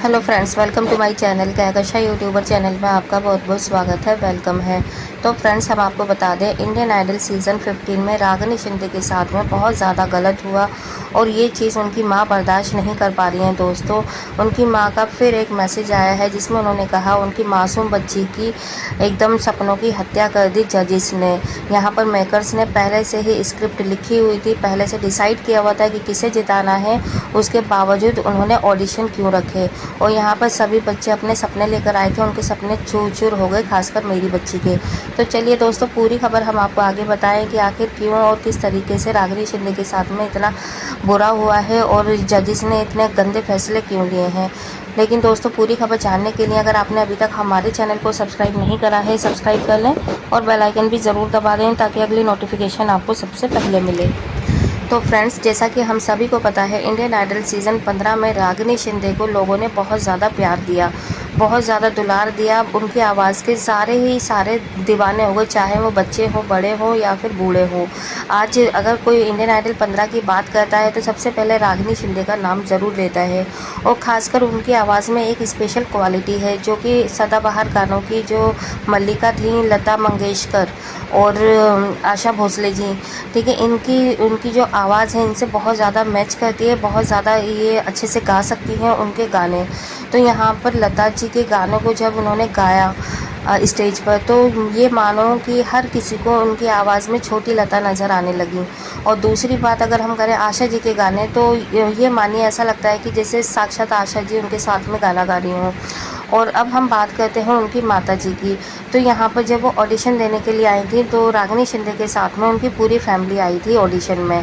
Hello friends, welcome to my channel Kahkasha YouTuber channel में आपका बहुत बहुत स्वागत है, वेलकम है। तो फ्रेंड्स, हम आपको बता दें, इंडियन आइडल सीज़न 15 में रागिनी शिंदे के साथ में बहुत ज़्यादा गलत हुआ और ये चीज़ उनकी माँ बर्दाश्त नहीं कर पा रही हैं। दोस्तों, उनकी माँ का फिर एक मैसेज आया है जिसमें उन्होंने कहा उनकी मासूम बच्ची की एकदम सपनों की हत्या कर दी जजिस ने। यहाँ पर मेकर्स ने पहले से ही स्क्रिप्ट लिखी हुई थी, पहले से डिसाइड किया हुआ था कि किसे जिताना है, उसके बावजूद उन्होंने ऑडिशन क्यों रखे। और यहाँ पर सभी बच्चे अपने सपने लेकर आए थे, उनके सपने चूर चूर हो गए, खासकर मेरी बच्ची के। तो चलिए दोस्तों, पूरी खबर हम आपको आगे बताएं कि आखिर क्यों और किस तरीके से रागिनी शिंदे के साथ में इतना बुरा हुआ है और जजिस ने इतने गंदे फैसले क्यों लिए हैं। लेकिन दोस्तों, पूरी खबर जानने के लिए अगर आपने अभी तक हमारे चैनल को सब्सक्राइब नहीं करा है, सब्सक्राइब कर लें और बेल आइकन भी ज़रूर दबा दें ताकि अगली नोटिफिकेशन आपको सबसे पहले मिले। तो फ्रेंड्स, जैसा कि हम सभी को पता है, इंडियन आइडल सीज़न 15 में रागिनी शिंदे को लोगों ने बहुत ज़्यादा प्यार दिया, बहुत ज़्यादा दुलार दिया। उनकी आवाज़ के सारे दीवाने हो गए, चाहे वो बच्चे हो, बड़े हो या फिर बूढ़े हो। आज अगर कोई इंडियन आइडल 15 की बात करता है तो सबसे पहले रागिनी शिंदे का नाम ज़रूर लेता है। और ख़ासकर उनकी आवाज़ में एक स्पेशल क्वालिटी है जो कि सदाबहार गानों की जो मल्लिका थी, लता मंगेशकर और आशा भोसले जी, ठीक है, उनकी जो आवाज़ है इनसे बहुत ज़्यादा मैच करती है, बहुत ज़्यादा ये अच्छे से गा सकती हैं उनके गाने। तो यहाँ पर लता जी के गानों को जब उन्होंने गाया स्टेज पर, तो ये मानो कि हर किसी को उनकी आवाज़ में छोटी लता नज़र आने लगी। और दूसरी बात अगर हम करें आशा जी के गाने, तो ये मानिए ऐसा लगता है कि जैसे साक्षात आशा जी उनके साथ में गाना गा रही हों। और अब हम बात करते हैं उनकी माता जी की। तो यहाँ पर जब वो ऑडिशन देने के लिए आई थी तो रागिनी शिंदे के साथ में उनकी पूरी फैमिली आई थी ऑडिशन में।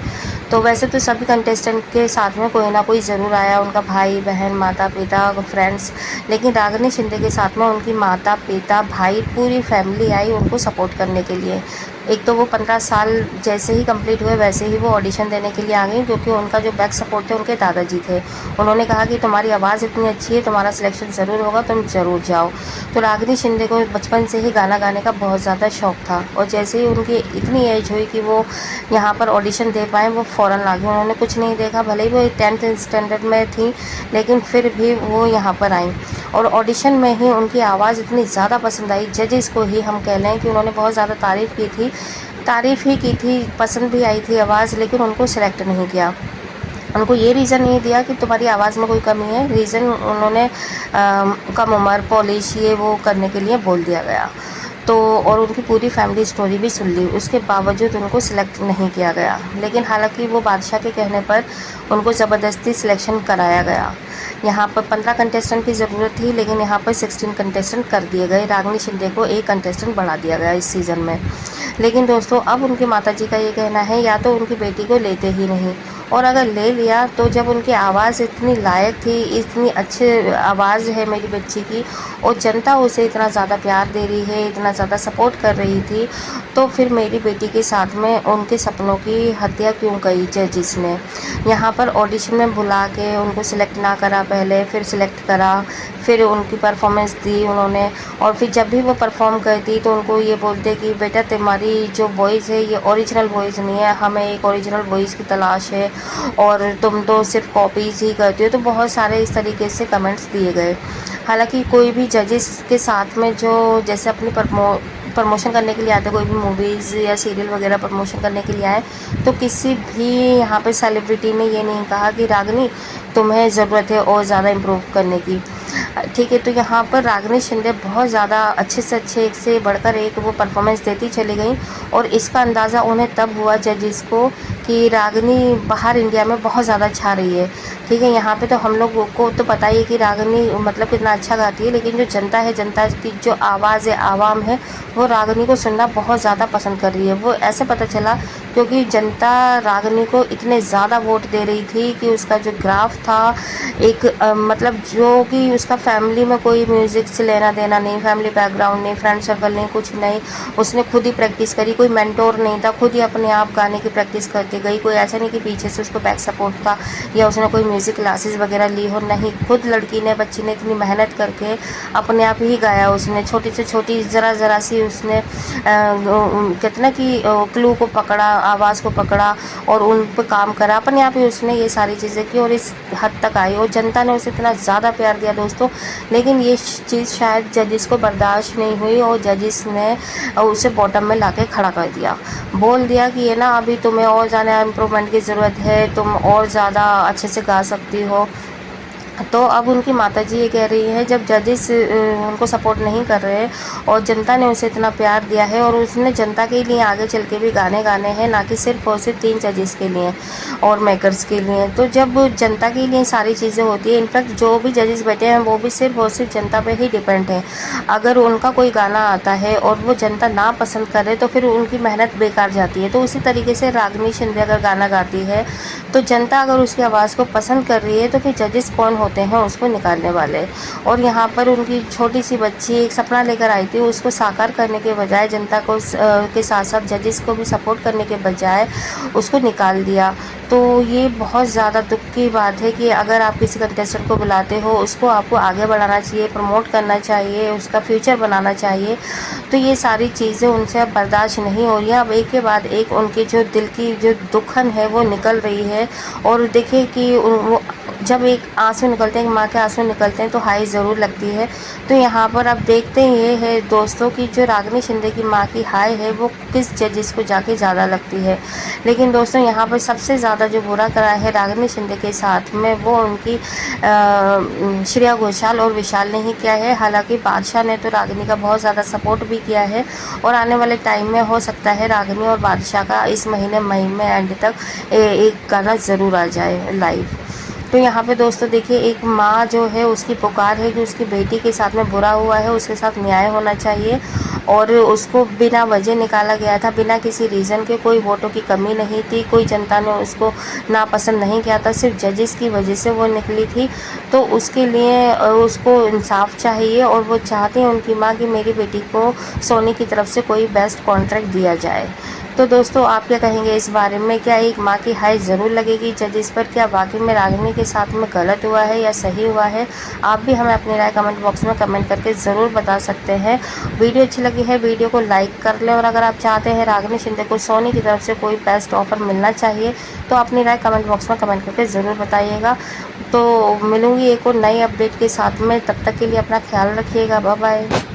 तो वैसे तो सभी कंटेस्टेंट के साथ में कोई ना कोई ज़रूर आया, उनका भाई बहन, माता पिता, फ्रेंड्स, लेकिन रागिनी शिंदे के साथ में उनकी माता पिता, भाई, पूरी फैमिली आई उनको सपोर्ट करने के लिए। एक तो वो 15 साल जैसे ही कंप्लीट हुए वैसे ही वो ऑडिशन देने के लिए आ गई, क्योंकि उनका जो बैक सपोर्ट थे उनके दादाजी थे। उन्होंने कहा कि तुम्हारी आवाज़ इतनी अच्छी है, तुम्हारा सिलेक्शन ज़रूर होगा, तुम ज़रूर जाओ। तो रागिनी शिंदे को बचपन से ही गाना गाने का बहुत ज़्यादा शौक़ था और जैसे ही उनकी इतनी एज हुई कि वो यहाँ पर ऑडिशन दे पाएँ, वो फ़ौरन आ गई। उन्होंने कुछ नहीं देखा, भले ही वो 10th स्टैंडर्ड में थी, लेकिन फिर भी वो यहाँ पर आई और ऑडिशन में ही उनकी आवाज़ इतनी ज़्यादा पसंद आई। जजेस को ही हम कह लें कि उन्होंने बहुत ज़्यादा तारीफ़ ही की थी, पसंद भी आई थी आवाज़, लेकिन उनको सिलेक्ट नहीं किया। उनको ये रीज़न नहीं दिया कि तुम्हारी आवाज़ में कोई कमी है, रीज़न उन्होंने कम उम्र, पॉलिश, ये वो करने के लिए बोल दिया गया। तो और उनकी पूरी फैमिली स्टोरी भी सुन ली, उसके बावजूद उनको सिलेक्ट नहीं किया गया। लेकिन हालांकि वो बादशाह के कहने पर उनको ज़बरदस्ती सिलेक्शन कराया गया। यहाँ पर 15 कंटेस्टेंट की ज़रूरत थी, लेकिन यहाँ पर 16 कंटेस्टेंट कर दिए गए। रागिनी शिंदे को एक कंटेस्टेंट बढ़ा दिया गया इस सीज़न में। लेकिन दोस्तों, अब उनकी माताजी का ये कहना है या तो उनकी बेटी को लेते ही नहीं, और अगर ले लिया तो जब उनकी आवाज़ इतनी लायक थी, इतनी अच्छी आवाज़ है मेरी बच्ची की, और जनता उसे इतना ज़्यादा प्यार दे रही है, इतना ज़्यादा सपोर्ट कर रही थी, तो फिर मेरी बेटी के साथ में उनके सपनों की हत्या क्यों करी जजिस ने। यहाँ पर ऑडिशन में बुला के उनको सिलेक्ट ना करा, पहले फिर सिलेक्ट करा, फिर उनकी परफॉर्मेंस दी उन्होंने, और फिर जब भी वो परफॉर्म करती तो उनको ये बोलते कि बेटा तुम्हारी जो वॉइस है ये ओरिजिनल वॉइस नहीं है, हमें एक ओरिजिनल वॉइस की तलाश है और तुम तो सिर्फ कॉपीज़ ही करती हो। तो बहुत सारे इस तरीके से कमेंट्स दिए गए। हालांकि कोई भी जजेस के साथ में जो जैसे अपनी प्रमोशन करने के लिए आते, कोई भी मूवीज़ या सीरियल वगैरह प्रमोशन करने के लिए आए, तो किसी भी यहाँ पे सेलिब्रिटी ने ये नहीं कहा कि रागिनी तुम्हें ज़रूरत है और ज़्यादा इम्प्रूव करने की, ठीक है। तो यहाँ पर रागिनी शिंदे बहुत ज़्यादा अच्छे से अच्छे, एक से बढ़कर एक वो परफॉर्मेंस देती चली गई, और इसका अंदाज़ा उन्हें तब हुआ जजिस को कि रागिनी बाहर इंडिया में बहुत ज़्यादा छा रही है, ठीक है। यहाँ पे तो हम लोग को तो पता ही है कि रागिनी मतलब कितना अच्छा गाती है, लेकिन जो जनता है, जनता की जो आवाज़ है, आवाम है, वो रागिनी को सुनना बहुत ज़्यादा पसंद कर रही है। वो ऐसे पता चला क्योंकि जनता रागिनी को इतने ज़्यादा वोट दे रही थी कि उसका जो ग्राफ था, एक मतलब जो कि उसका फैमिली में कोई म्यूज़िक से लेना देना नहीं, फैमिली बैकग्राउंड नहीं, फ्रेंड सर्कल नहीं, कुछ नहीं। उसने खुद ही प्रैक्टिस करी, कोई मेंटोर नहीं था, खुद ही अपने आप गाने की प्रैक्टिस करती गई। कोई ऐसा नहीं कि पीछे से उसको बैक सपोर्ट था या उसने कोई म्यूज़िक क्लासेस वगैरह ली हो, नहीं। खुद लड़की ने, बच्ची ने इतनी मेहनत करके अपने आप ही गाया। उसने छोटी से छोटी ज़रा सी उसने कहते ना कि क्लू को पकड़ा, आवाज़ को पकड़ा और उन पर काम करा। अपने आप ही उसने ये सारी चीज़ें की और इस हद तक आई और जनता ने उसे इतना ज़्यादा प्यार दिया दोस्तों। लेकिन ये चीज़ शायद जजिस को बर्दाश्त नहीं हुई और जजिस ने उसे बॉटम में लाके खड़ा कर दिया। बोल दिया कि ये ना अभी तुम्हें और ज़्यादा इम्प्रूवमेंट की ज़रूरत है, तुम और ज़्यादा अच्छे से गा सकती हो। तो अब उनकी माताजी ये कह रही हैं, जब जजेस उनको सपोर्ट नहीं कर रहे और जनता ने उसे इतना प्यार दिया है और उसने जनता के लिए आगे चल के भी गाने गाने हैं, ना कि सिर्फ और सिर्फ 3 जजेस के लिए और मेकर्स के लिए। तो जब जनता के लिए सारी चीज़ें होती है, इनफैक्ट जो भी जजेस बैठे हैं वो भी सिर्फ और सिर्फ जनता पे ही डिपेंड है। अगर उनका कोई गाना आता है और वो जनता ना पसंद करे तो फिर उनकी मेहनत बेकार जाती है। तो उसी तरीके से रागिनी शिंदे अगर गाना गाती है तो जनता अगर उसकी आवाज़ को पसंद कर रही है तो फिर जजेस कौन होते हैं उसको निकालने वाले। और यहाँ पर उनकी छोटी सी बच्ची एक सपना लेकर आई थी, उसको साकार करने के बजाय जनता को के साथ साथ जजेस को भी सपोर्ट करने के बजाय उसको निकाल दिया। तो ये बहुत ज़्यादा दुख की बात है कि अगर आप किसी कंटेस्टेंट को बुलाते हो उसको आपको आगे बढ़ाना चाहिए, प्रमोट करना चाहिए, उसका फ्यूचर बनाना चाहिए। तो ये सारी चीज़ें उनसे अब बर्दाश्त नहीं हो रही हैं। अब एक के बाद एक उनकी जो दिल की जो दुखन है वो निकल रही है। और देखिए कि वो जब एक आंसू निकलते हैं, माँ के आंसू निकलते हैं तो हाई ज़रूर लगती है। तो यहाँ पर अब देखते हैं ये है दोस्तों की जो रागिनी शिंदे की माँ की हाई है वो किस जजेस को जाके ज़्यादा लगती है। लेकिन दोस्तों यहाँ पर सबसे ज़्यादा जो बुरा करा है रागिनी शिंदे के साथ में वो उनकी श्रेया घोषाल और विशाल ने ही किया है। हालांकि बादशाह ने तो रागिनी का बहुत ज़्यादा सपोर्ट भी किया है और आने वाले टाइम में हो सकता है रागिनी और बादशाह का इस महीने मई में एंड तक एक गाना ज़रूर आ जाए लाइव। तो यहाँ पे दोस्तों देखिए एक माँ जो है उसकी पुकार है कि उसकी बेटी के साथ में बुरा हुआ है, उसके साथ न्याय होना चाहिए। और उसको बिना वजह निकाला गया था, बिना किसी रीज़न के, कोई वोटों की कमी नहीं थी, कोई जनता ने उसको नापसंद नहीं किया था, सिर्फ जजेस की वजह से वो निकली थी। तो उसके लिए उसको इंसाफ चाहिए और वो चाहती हैं उनकी माँ कि मेरी बेटी को सोनी की तरफ से कोई बेस्ट कॉन्ट्रैक्ट दिया जाए। तो दोस्तों आप क्या कहेंगे इस बारे में? क्या एक माँ की हाई ज़रूर लगेगी जजेस पर? क्या वाकई में रागिनी के साथ में गलत हुआ है या सही हुआ है? आप भी हमें अपनी राय कमेंट बॉक्स में कमेंट करके ज़रूर बता सकते हैं। वीडियो अच्छी लगी है वीडियो को लाइक कर लें और अगर आप चाहते हैं रागिनी शिंदे को सोनी की तरफ से कोई बेस्ट ऑफर मिलना चाहिए तो अपनी राय कमेंट बॉक्स में कमेंट करके ज़रूर बताइएगा। तो मिलूँगी एक और नई अपडेट के साथ में, तब तक के लिए अपना ख्याल रखिएगा। Bye bye.